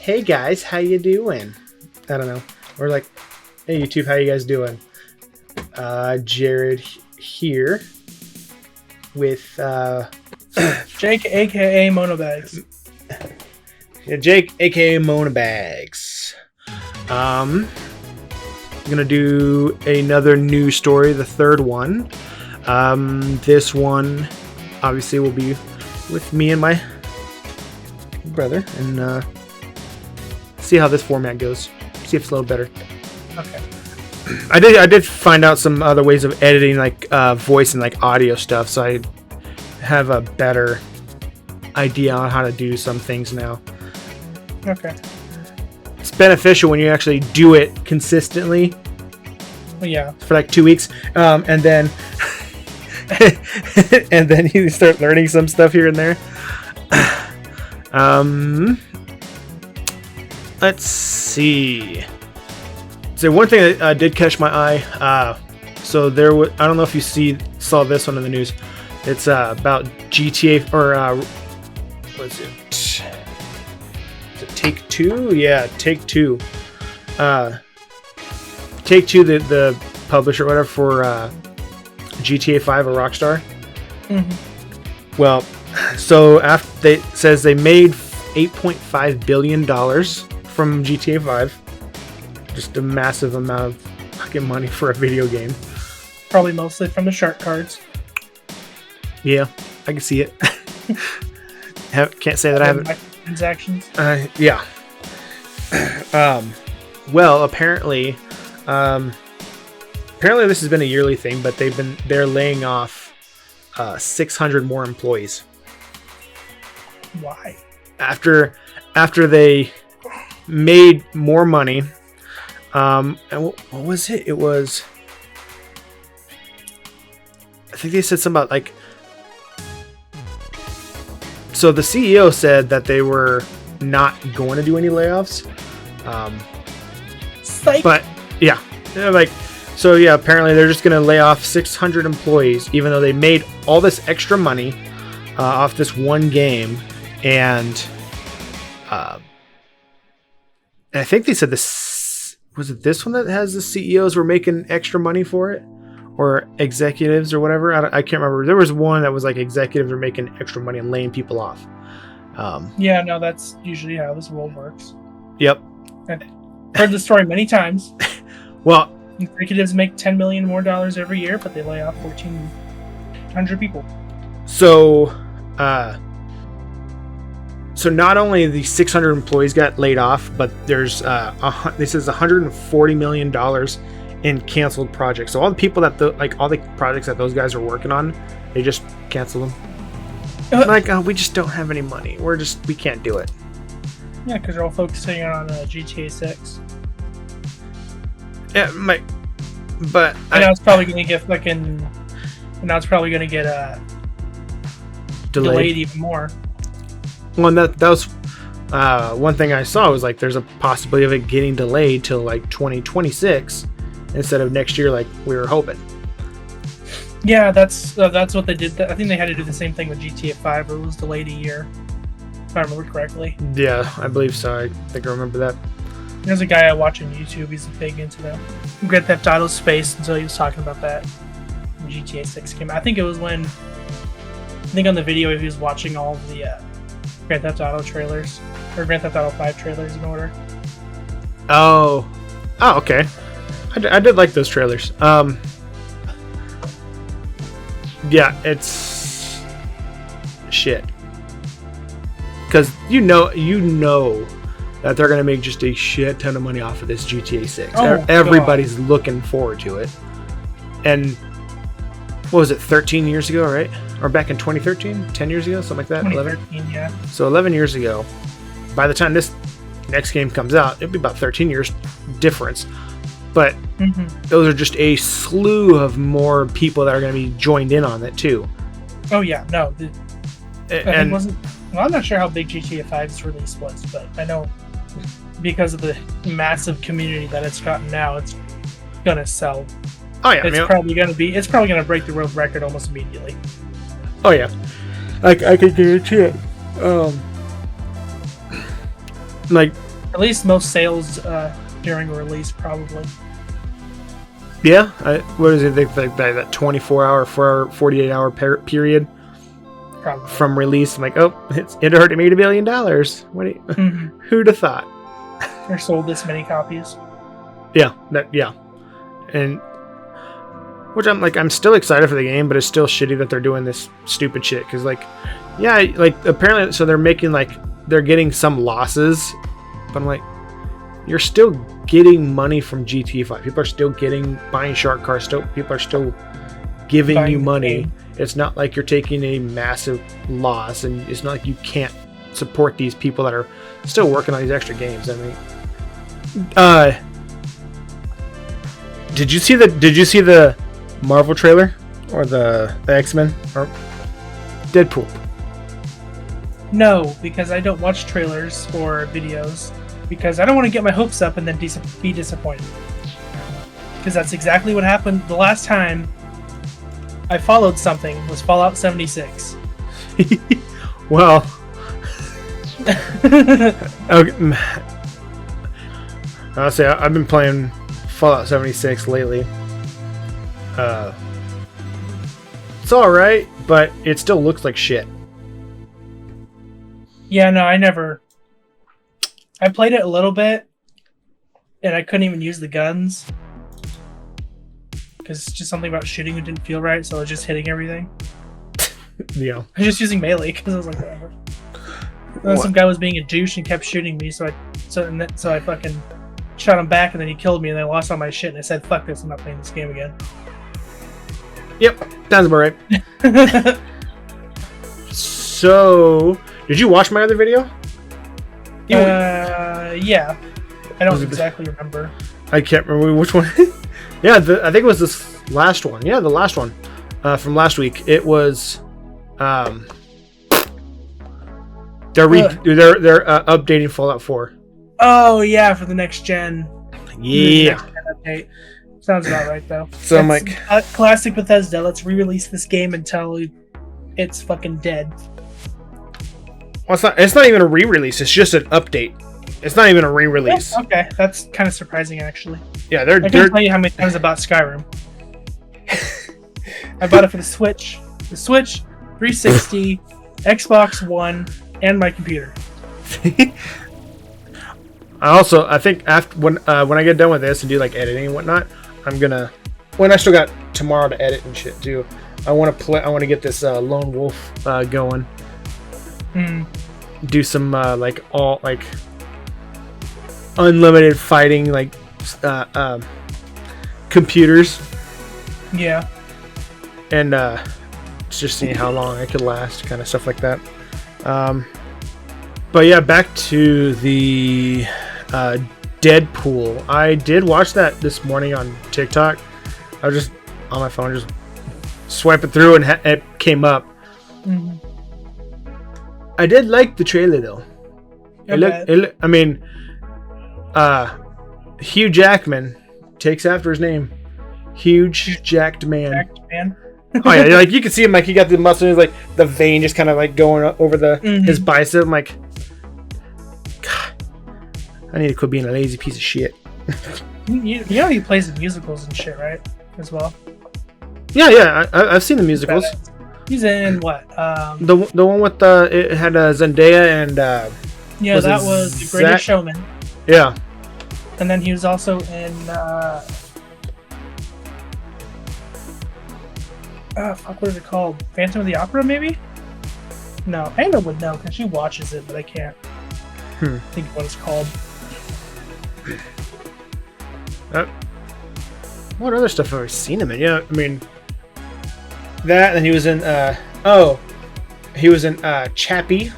hey guys, how you doing? I don't know. Or like, hey YouTube, how you guys doing? Jared here with Jake, aka Monobags. Yeah, Jake, aka Monobags. I'm gonna do another news story, the third one. This one obviously will be with me and my brother, and see how this format goes. See if it's a little better. Okay. I did find out some other ways of editing, like voice and like audio stuff, so I have a better idea on how to do some things now. Okay. It's beneficial when you actually do it consistently. Well, yeah. For like 2 weeks, and then and then you start learning some stuff here and there. Let's see. So one thing that did catch my eye. So there was, I don't know if you saw this one in the news. It's about GTA or what is it? Is it Take-Two? Yeah, Take-Two. Take-Two, the publisher or whatever for GTA 5 or Rockstar. Mm-hmm. Well, so after it says they made $8.5 billion from GTA 5. Just a massive amount of fucking money for a video game. Probably mostly from the shark cards. Yeah, I can see it. Can't say that I haven't. Transactions. Yeah. Well, apparently this has been a yearly thing, but they're laying off 600 more employees. Why? After they made more money. And what was it? It was, I think they said something about like, so the CEO said that they were not going to do any layoffs. Psych. But yeah, like, so yeah, apparently they're just going to lay off 600 employees, even though they made all this extra money off this one game. And I think they said this, was it this one that has the CEOs were making extra money for it? Or executives or whatever? I can't remember. There was one that was like executives are making extra money and laying people off. Yeah, no, that's usually how this world works. Yep. I've heard the story many times. Well, executives make $10 million more every year, but they lay off 1,400 people. So not only the 600 employees got laid off, but there's this is $140 million in canceled projects. So all the people that all the projects that those guys are working on, they just cancel them. We just don't have any money. We can't do it. Yeah, because they're all focusing on GTA 6. Yeah, but now it's probably going to get delayed even more. Well, that was one thing I saw was like there's a possibility of it getting delayed till like 2026 instead of next year like we were hoping. Yeah, that's what they did. I think they had to do the same thing with GTA 5, where it was delayed a year, if I remember correctly. Yeah, I believe so. I think I remember that. There's a guy I watch on YouTube. He's big into the Grand Theft Auto space, and so he was talking about that when GTA 6 came out. I think it was when, on the video he was watching all of the Grand Theft Auto trailers, or Grand Theft Auto 5 trailers in order. Oh, okay. I did like those trailers. Yeah, it's shit. Because you know that they're gonna make just a shit ton of money off of this GTA 6. Oh, everybody's looking forward to it. And what was it, 13 years ago, right? Or back in 2013? 10 years ago? Something like that? 2013, 11? Yeah. So 11 years ago. By the time this next game comes out, it'll be about 13 years difference. But those are just a slew of more people that are going to be joined in on it, too. Oh, yeah. No. I'm not sure how big GTA 5's release was, but I know because of the massive community that it's gotten now, it's going to sell. Oh, yeah. It's probably going to break the world record almost immediately. Oh, yeah. I could guarantee it. Like, At least most sales during release, probably. Yeah, what is it? They like that 24-hour, 48-hour period Probably. from release. I'm like, oh, it already made $1 billion. What? Who'd have thought? Or sold this many copies. Yeah, and which I'm still excited for the game, but it's still shitty that they're doing this stupid shit. Because apparently, so they're making they're getting some losses, but I'm like, you're still getting money from GTA 5. People are still buying shark cars. People are still giving you money. It's not like you're taking a massive loss, and it's not like you can't support these people that are still working on these extra games. I mean, did you see the Marvel trailer or the X-Men or Deadpool? No, because I don't watch trailers or videos because I don't want to get my hopes up and then be disappointed. Because that's exactly what happened the last time I followed something was Fallout 76. Well, okay. I'll say I've been playing Fallout 76 lately. It's all right, but it still looks like shit. Yeah, no, I played it a little bit, and I couldn't even use the guns because just something about shooting didn't feel right, so I was just hitting everything. Yeah, I was just using melee because I was like, whatever. And then some guy was being a douche and kept shooting me, so I fucking shot him back, and then he killed me, and I lost all my shit, and I said, "Fuck this! I'm not playing this game again." Yep, sounds about right. So, did you watch my other video? Yeah. I don't exactly remember. I can't remember which one. Yeah, I think it was this last one. Yeah, the last one from last week. It was they're updating Fallout 4. Oh yeah, for the next gen. Yeah. Next gen update. Sounds about right though. So I'm like, classic Bethesda. Let's re-release this game until it's fucking dead. Well, it's not even a re-release. It's just an update. It's not even a re-release. Yeah, okay, that's kind of surprising actually. Yeah, I can't tell you how many times I bought Skyrim. I bought it for the Switch, 360, Xbox One, and my computer. I think after when I get done with this and do like editing and whatnot, I'm gonna. When I still got tomorrow to edit and shit too. I want to get this Lone Wolf going. Do some unlimited fighting computers. Yeah. And just seeing how long I could last, kind of stuff like that. But yeah, back to the Deadpool. I did watch that this morning on TikTok. I was just on my phone, just swiping through, and it came up. Mm-hmm. I did like the trailer though. Hugh Jackman takes after his name. Huge jacked man. Jacked man. Oh yeah, like you can see him, like he got the muscle, like the vein just kind of like going over his bicep. I'm like, God, I need to quit being a lazy piece of shit. You know he plays in musicals and shit, right? As well. Yeah, I've seen the musicals. He's in what? The one with it had Zendaya and yeah, that was The Greatest Showman. Yeah. And then he was also in fuck, what is it called? Phantom of the Opera, maybe? No, Anna would know because she watches it, but I can't think what it's called. What other stuff have I seen him in? Yeah, I mean that, and he was in Chappie,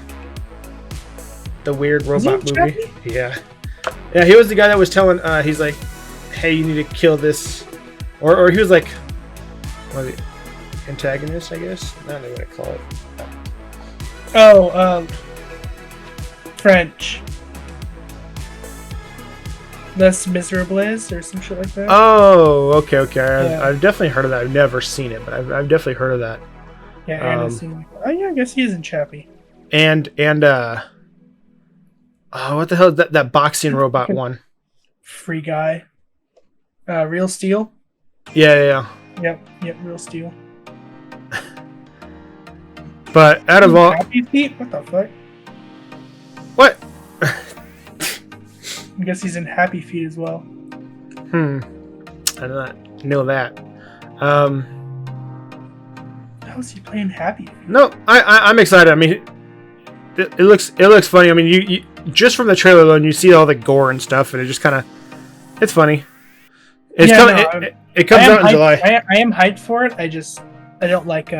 the weird robot movie. Chappie? Yeah, he was the guy that was telling he's like, hey, you need to kill this, or he was like, what was it, antagonist, I guess. I don't know what I call it. Oh, French. Les Miserables or some shit like that. Oh, okay. Yeah. I've definitely heard of that. I've never seen it, but I've definitely heard of that. Yeah, Anna's seen it. Oh yeah, I guess he is in Chappie. And Oh, what the hell is that boxing robot one? Free Guy. Real Steel. Yeah. Yep, Real Steel. But out of all... Happy Feet? What the fuck? What? I guess he's in Happy Feet as well. I did not know that. How is he playing Happy Feet? No, I'm excited. I mean, it looks funny. I mean, you just from the trailer alone, you see all the gore and stuff, and it just kind of, it's funny. It's it comes out in July. I am hyped for it. I don't like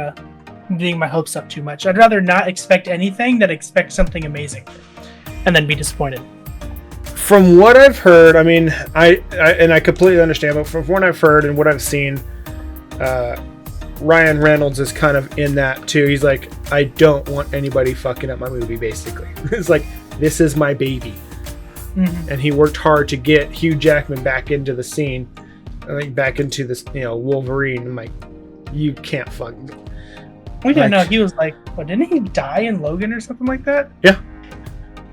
getting my hopes up too much. I'd rather not expect anything than expect something amazing, and then be disappointed. From what I've heard, I mean, I completely understand, but from what I've heard and what I've seen, Ryan Reynolds is kind of in that too. He's like, I don't want anybody fucking up my movie, basically. It's like, this is my baby. Mm-hmm. And he worked hard to get Hugh Jackman back into the scene, like back into this, Wolverine. I'm like, you can't fuck me. We didn't know he was like, what, didn't he die in Logan or something like that? Yeah.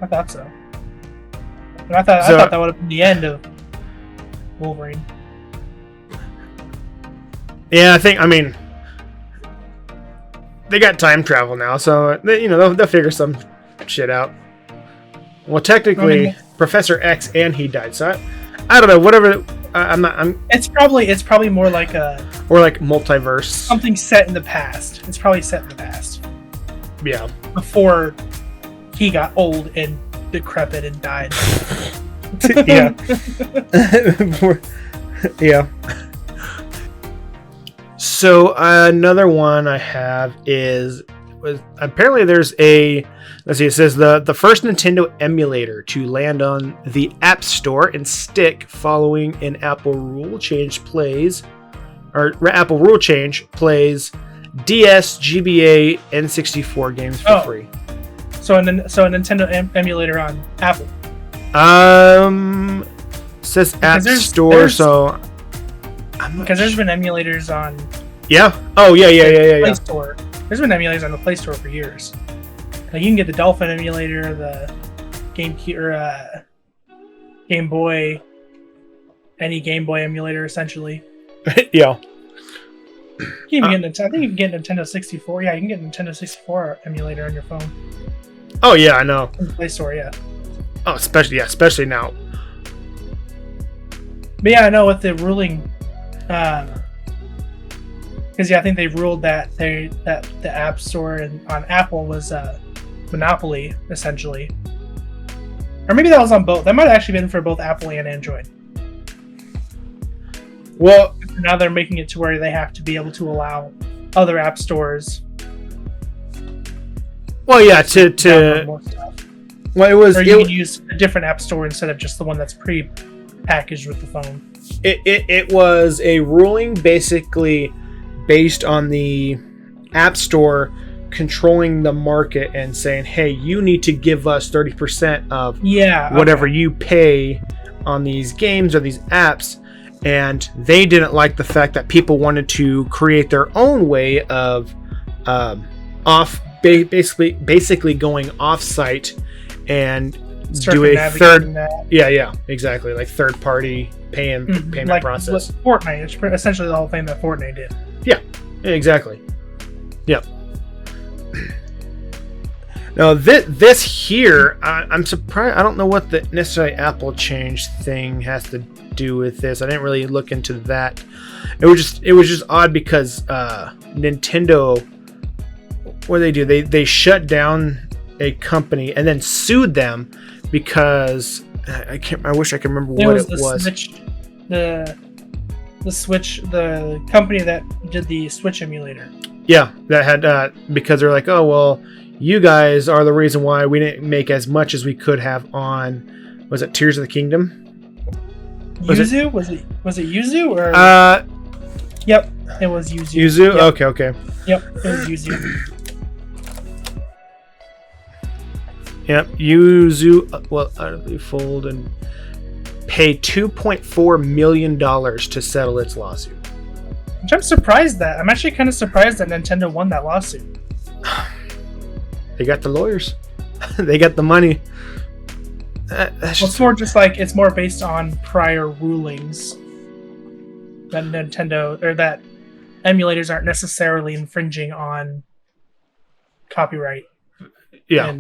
I thought so. But I thought that would have been the end of Wolverine. Yeah, I mean, they got time travel now, so they'll figure some shit out. Well, technically, Professor X and he died, so I don't know. Whatever. It's probably more like a multiverse. Something set in the past. It's probably set in the past. Yeah. Before he got old and decrepit and died. Yeah. Yeah. So another one I have was apparently there's a, let's see, it says the first Nintendo emulator to land on the App Store and stick following an Apple rule change plays DS, GBA, N64 games for free. So a Nintendo emulator on Apple. Says App Store, so because there's been emulators on. Yeah. Oh yeah. Play Store. There's been emulators on the Play Store for years. Like you can get the Dolphin emulator, the GameCube or Game Boy, any Game Boy emulator essentially. Yeah. You can even get I think you can get Nintendo 64. Yeah, you can get Nintendo 64 emulator on your phone. Oh yeah, I know. In the Play Store, yeah. Oh, especially now. But yeah, I know with the ruling, because I think they ruled that the App Store on Apple was a monopoly essentially, or maybe that was on both. That might have actually been for both Apple and Android. Well, now they're making it to where they have to be able to allow other app stores. Well, yeah, to more stuff. Well, you can use a different app store instead of just the one that's pre-packaged with the phone. It was a ruling basically based on the App Store controlling the market and saying, hey, you need to give us 30% of whatever you pay on these games or these apps. And they didn't like the fact that people wanted to create their own way of basically going off-site and do a third. Yeah, exactly, like third-party payment like process. Fortnite, it's essentially the whole thing that Fortnite did. Yeah, exactly. Yep. Now this here, I'm surprised. I don't know what the necessarily Apple change thing has to do with this. I didn't really look into that. It was just odd because Nintendo, what did they do? They shut down a company and then sued them because I wish I could remember what it was. Switch, the company that did the Switch emulator. Yeah, that had because they're like, oh well, you guys are the reason why we didn't make as much as we could have on. Was it Tears of the Kingdom? Yuzu? Was it Yuzu or? Yep, it was Yuzu. Yuzu? Yep. Okay. Yep, it was Yuzu. Yep, Yuzu. Well, utterly fold and pay $2.4 million to settle its lawsuit. Which I'm surprised that. I'm actually kind of surprised that Nintendo won that lawsuit. They got the lawyers. They got the money. It's more just like it's more based on prior rulings that Nintendo or that emulators aren't necessarily infringing on copyright. Yeah.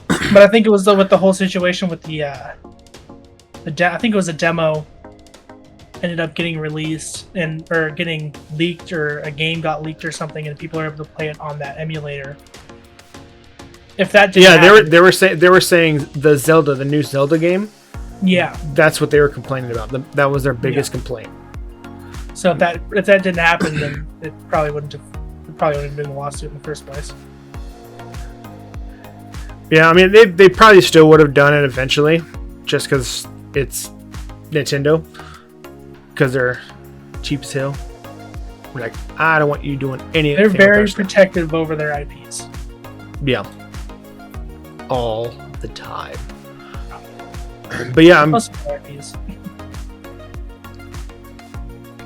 But I think it was with the whole situation with I think it was a demo ended up getting released or getting leaked, or a game got leaked or something, and people are able to play it on that emulator. If that didn't happen, they were saying the new Zelda game. Yeah, that's what they were complaining about. That was their biggest complaint. So if that didn't happen, then it probably wouldn't have been a lawsuit in the first place. Yeah, I mean they probably still would have done it eventually, just because it's Nintendo, because they're cheap as hell. We're like, I don't want you doing anything. They're very protective over their IPs. Yeah, all the time. But yeah,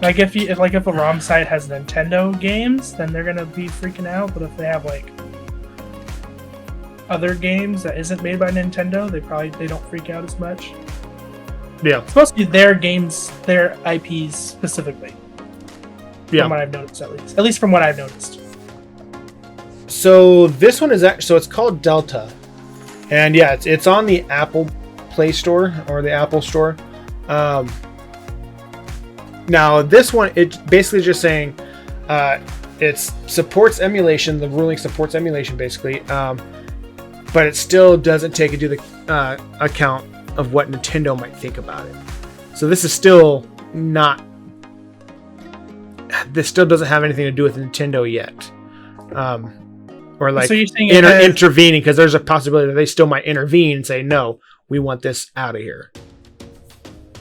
like if a ROM site has Nintendo games, then they're gonna be freaking out. But if they have like other games that isn't made by Nintendo, they don't freak out as much. Yeah, it's supposed to be their games, their IPs specifically. Yeah, from what I've noticed, at least from what I've noticed. So this one is actually, so it's called Delta, and yeah, it's on the Apple Play Store or the Apple Store. Now this one, it's basically just saying it supports emulation. The ruling supports emulation, basically, but it still doesn't take into the account of what Nintendo might think about it. So this is still not. This still doesn't have anything to do with Nintendo yet, or like so you're saying intervening, because there's a possibility that they still might intervene and say, no, we want this out of here.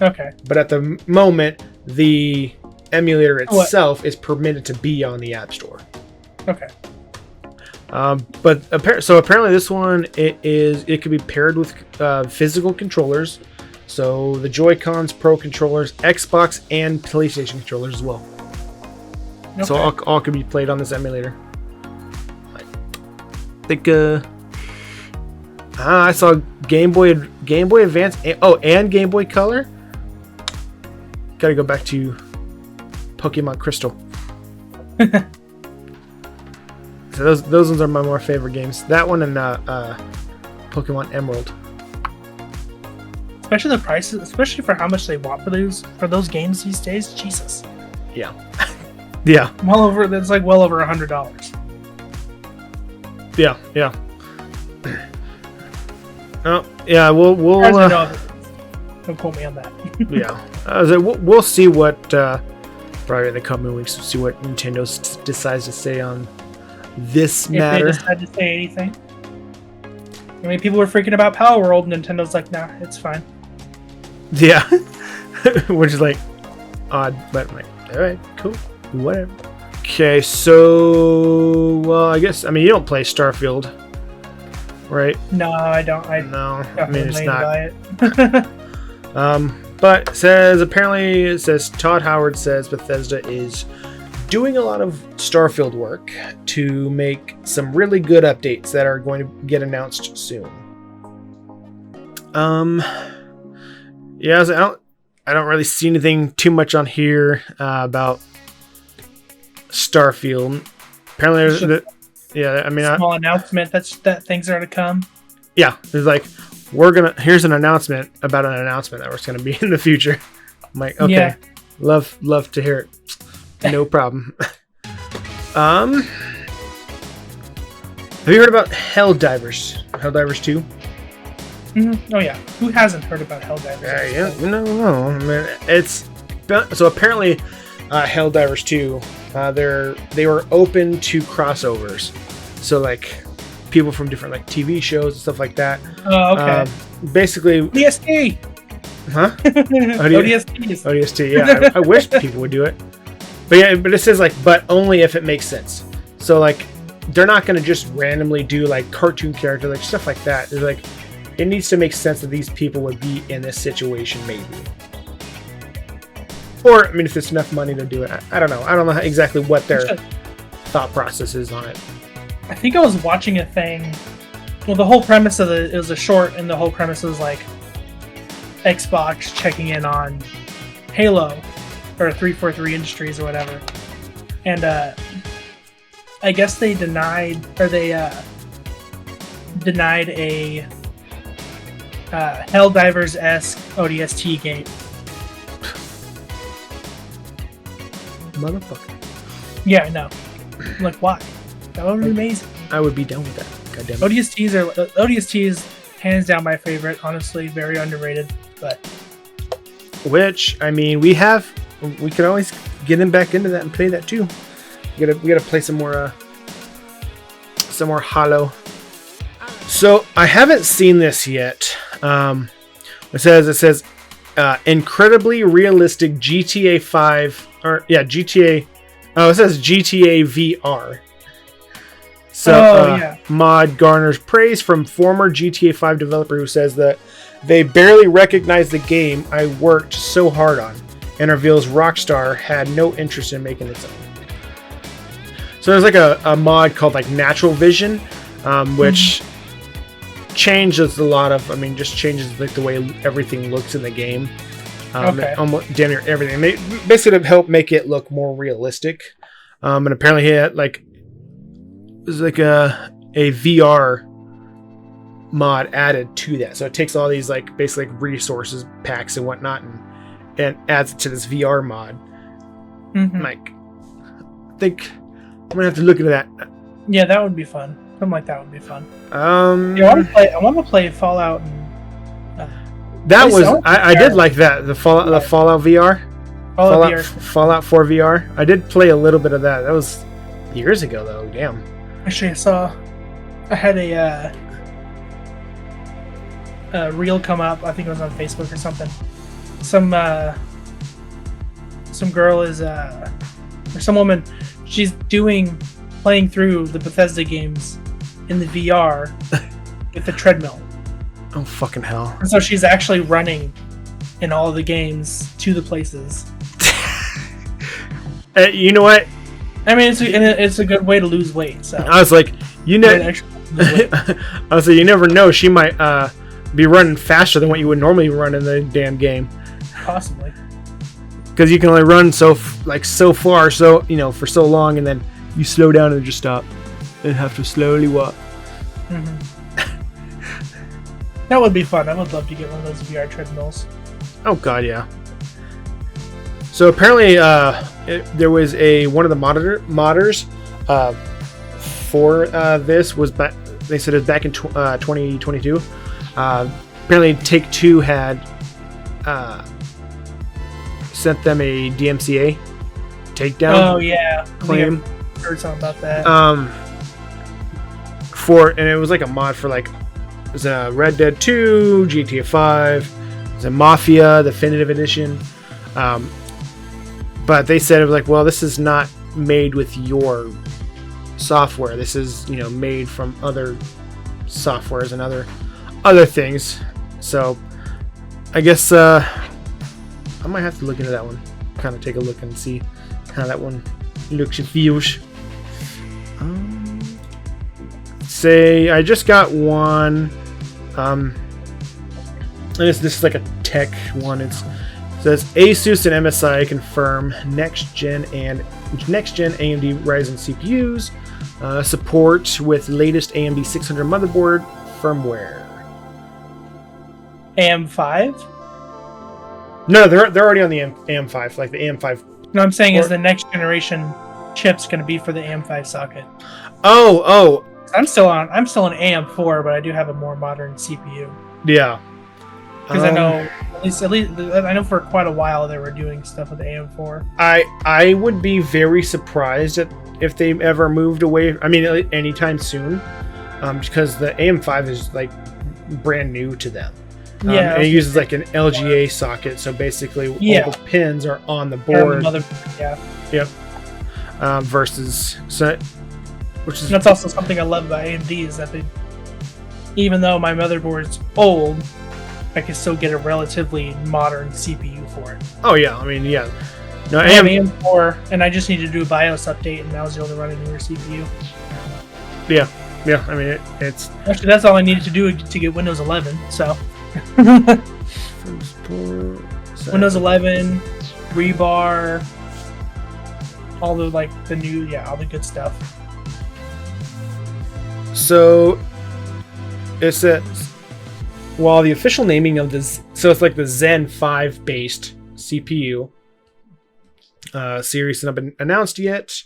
Okay. But at the moment, the emulator itself is permitted to be on the App Store. Okay. But apparently this one, it could be paired with physical controllers, so the Joy-Cons, Pro controllers, Xbox, and PlayStation controllers as well. Okay. So all could be played on this emulator. I think I saw Game Boy Advance, and Game Boy Color. Gotta go back to Pokemon Crystal. So those ones are my more favorite games. That one and Pokemon Emerald. Especially the prices, especially for how much they want for those games these days. Jesus. Yeah. Yeah. That's like well over $100. Yeah. Yeah. Oh yeah. We'll don't quote me on that. Yeah. We'll see what probably in the coming weeks. We'll see what Nintendo decides to say on this matter. If they decide to say anything. I mean, people were freaking about Power World. Nintendo's like, nah, it's fine. Yeah. Which is like odd, but I'm like, all right, cool, whatever. Okay, so well, I guess you don't play Starfield, right? No, I don't. No, I mean it's not. But it says Todd Howard says Bethesda is doing a lot of Starfield work to make some really good updates that are going to get announced soon. Yeah, so I don't really see anything too much on here about Starfield. Apparently, there's small announcement that things are to come. Yeah, there's like here's an announcement about an announcement that was going to be in the future. I'm like, okay, yeah. Love to hear it. No problem. Have you heard about Helldivers? Helldivers 2? Mm-hmm. Oh yeah. Who hasn't heard about Helldivers? Yeah. No. I mean, it's so apparently Helldivers 2. They were open to crossovers. So like people from different like TV shows and stuff like that. Oh, okay. Basically. ODST. Huh? ODST. ODST. Yeah. I wish people would do it. But it says like, but only if it makes sense. So like, they're not going to just randomly do like cartoon character, like stuff like that. They're like, it needs to make sense that these people would be in this situation, maybe. Or I mean, if there's enough money to do it, I don't know. I don't know exactly what their thought process is on it. I think I was watching a thing Well, the whole premise of it was a short, and the whole premise was like Xbox checking in on Halo or 343 Industries or whatever, and I guess they denied a Helldivers-esque ODST game. Motherfucker. Yeah, I know. I'm like, why? That would be amazing. I would be down with that. God damn it. ODST is hands down my favorite. Honestly, very underrated. But which, I mean, we can always get him back into that and play that too. We gotta play some more Halo. So I haven't seen this yet. It says incredibly realistic GTA 5 GTA. Oh, it says GTA VR. So mod garners praise from former GTA 5 developer who says that they barely recognized the game I worked so hard on, and reveals Rockstar had no interest in making its own. So there's like a mod called like Natural Vision, which changes a lot of, just changes like the way everything looks in the game. Almost damn near everything. Basically to help make it look more realistic. And apparently he had there's like a VR mod added to that. So it takes all these basically resources packs and whatnot and adds it to this VR mod. I think I'm gonna have to look into that. Yeah, that would be fun. Something like that would be fun. I want to play Fallout. I did like that. The Fallout VR. Fallout 4 VR. I did play a little bit of that. That was years ago though. Damn. Actually, I had a reel come up. I think it was on Facebook or something. Some girl is or some woman. She's playing through the Bethesda games in the VR with the treadmill. Oh fucking hell! And so she's actually running in all the games to the places. You know what? It's a good way to lose weight. So I was like, you never know. She might be running faster than what you would normally run in the damn game. Possibly. Because you can only run so far, for so long, and then you slow down and just stop, and have to slowly walk. That would be fun. I would love to get one of those VR treadmills. Oh god, yeah. So apparently, there was one of the modders for this was back. They said it was back in 2022. Apparently, Take-Two had sent them a DMCA takedown. Oh yeah, claim. I heard something about that. And it was like a mod for it was a Red Dead 2, GTA 5, it was a Mafia Definitive Edition. But they said it was well, this is not made with your software. This is made from other softwares and other things. So I guess I might have to look into that one. Kind of take a look and see how that one looks and feels. Say I just got one. This is like a tech one. It says Asus and MSI confirm next gen AMD Ryzen CPUs support with latest AMD 600 motherboard firmware. AM5? No, they're already on the AM5, like the AM5. No, I'm saying is the next generation chip's going to be for the AM5 socket. Oh. I'm still on AM4, but I do have a more modern CPU. Yeah. Because I know at least I know for quite a while they were doing stuff with the AM4. I would be very surprised if they ever moved away. Anytime soon, because the AM5 is brand new to them. And it uses an LGA socket, so basically all the pins are on the board. Yep. Versus that's also something I love about AMD is that even though my motherboard's old, I can still get a relatively modern CPU for it. Oh yeah, yeah. No, I have AM4, and I just need to do a BIOS update, and now it's able to run a newer CPU. Yeah. Yeah, I mean it's Actually, that's all I needed to do to get Windows 11. So Windows 11, rebar, all the all the good stuff. So it says, while the official naming of this, so it's like the Zen 5 based CPU series has not been announced yet.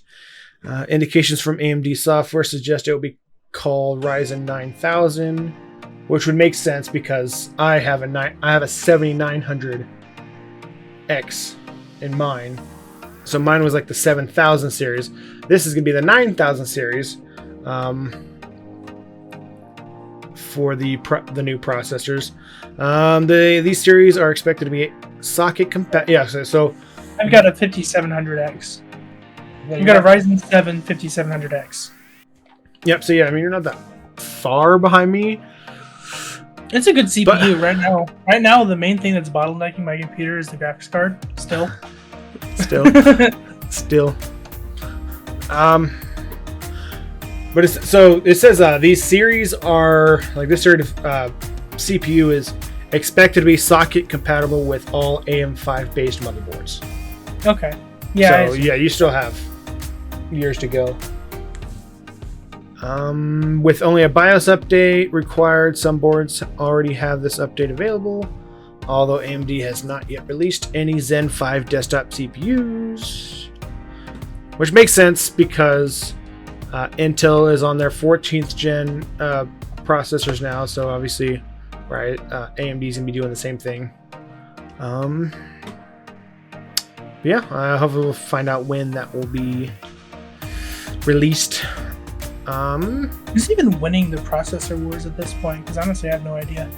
Indications from AMD software suggest it will be called Ryzen 9000, which would make sense because I have a 7900X in mine. So mine was like the 7000 series. This is going to be the 9000 series for the new processors. These series are expected to be socket compatible. Yeah, so I've got a 5700X. You got a Ryzen 7 5700X. Yep. So yeah, I mean you're not that far behind me. It's a good CPU right now. Right now, the main thing that's bottlenecking my computer is the graphics card. Still. But it says these series are like this sort of CPU is expected to be socket compatible with all AM5 based motherboards. Okay. Yeah. So yeah, you still have years to go. With only a BIOS update required, some boards already have this update available, although AMD has not yet released any Zen 5 desktop CPUs, which makes sense because Intel is on their 14th gen processors now, so obviously, right, AMD's gonna be doing the same thing. Yeah, hopefully we'll find out when that will be released. Who's even winning the processor wars at this point? Because honestly, I have no idea.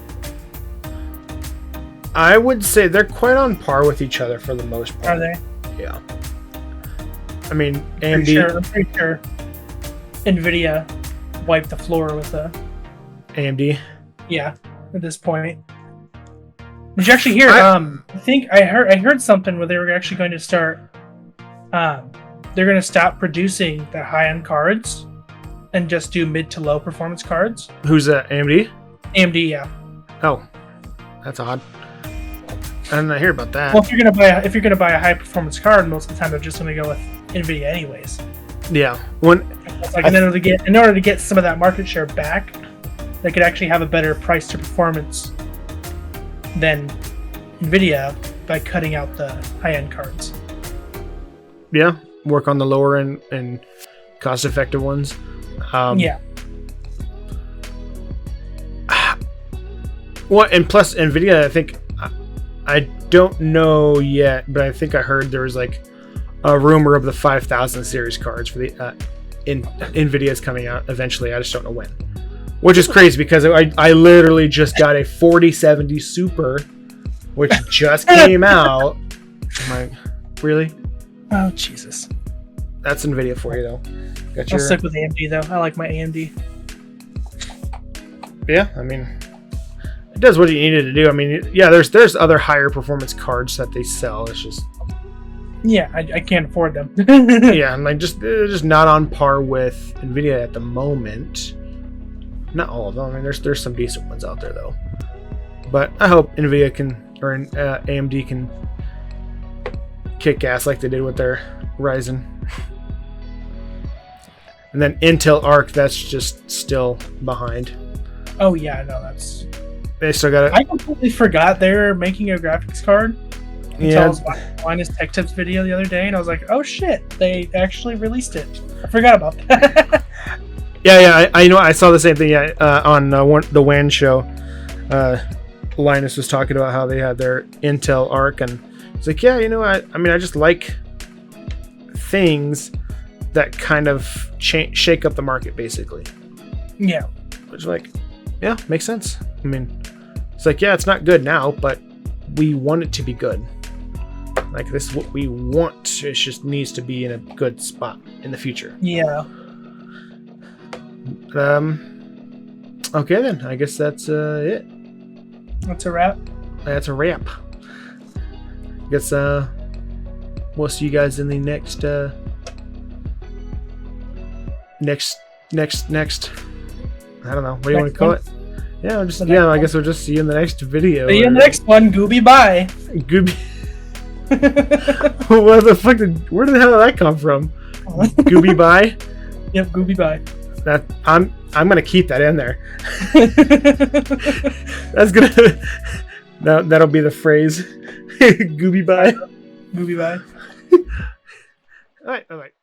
I would say they're quite on par with each other for the most part. Are they? Yeah. I mean, I'm AMD. pretty sure Nvidia wiped the floor with the AMD. Yeah, at this point. Did you actually hear? I think I heard something where they were actually going to start. They're going to stop producing the high-end cards and just do mid to low performance cards. Who's that? AMD? AMD, yeah. Oh, that's odd. I didn't hear about that. Well, if you're gonna buy a high performance card, most of the time they're just gonna go with Nvidia anyways. Yeah. In order to get some of that market share back, they could actually have a better price to performance than Nvidia by cutting out the high end cards. Yeah, work on the lower end and cost effective ones. Yeah. Well, and plus Nvidia, I think I don't know yet, but I think I heard there was like a rumor of the 5000 series cards for the Nvidia's coming out eventually. I just don't know when. Which is crazy because I literally just got a 4070 Super, which just came out. I'm like, really? Oh Jesus! That's Nvidia for you, though. I'll stick with AMD though. I like my AMD. Yeah, I mean, it does what you needed to do. I mean, yeah, there's other higher performance cards that they sell. It's just I can't afford them. yeah, and like they're just not on par with Nvidia at the moment. Not all of them. I mean, there's some decent ones out there though. But I hope Nvidia AMD can kick ass like they did with their Ryzen. And then Intel Arc, that's just still behind. Oh yeah, no, that's. They still got it. I completely forgot they were making a graphics card. Until I was watching Linus Tech Tips video the other day, and I was like, "Oh shit, they actually released it." I forgot about that. Yeah, I know. I saw the same thing. Yeah, on the WAN show, Linus was talking about how they had their Intel Arc, and it's like, yeah, I just like things that kind of shake up the market, basically. Yeah. Which, like, yeah, makes sense. I mean, it's like, yeah, it's not good now, but we want it to be good. Like, this is what we want. It just needs to be in a good spot in the future. Yeah. Okay, then. I guess that's it. That's a wrap. That's a wrap. Guess we'll see you guys in the next I don't know. What do you want to call it? Yeah, I guess we'll just see you in the next video. See you in the next one. Gooby bye. Gooby. What the fuck where the hell did that come from? Gooby bye? Yep, Gooby bye. I'm gonna keep that in there. That's gonna that'll be the phrase. Gooby bye. Gooby bye. Alright.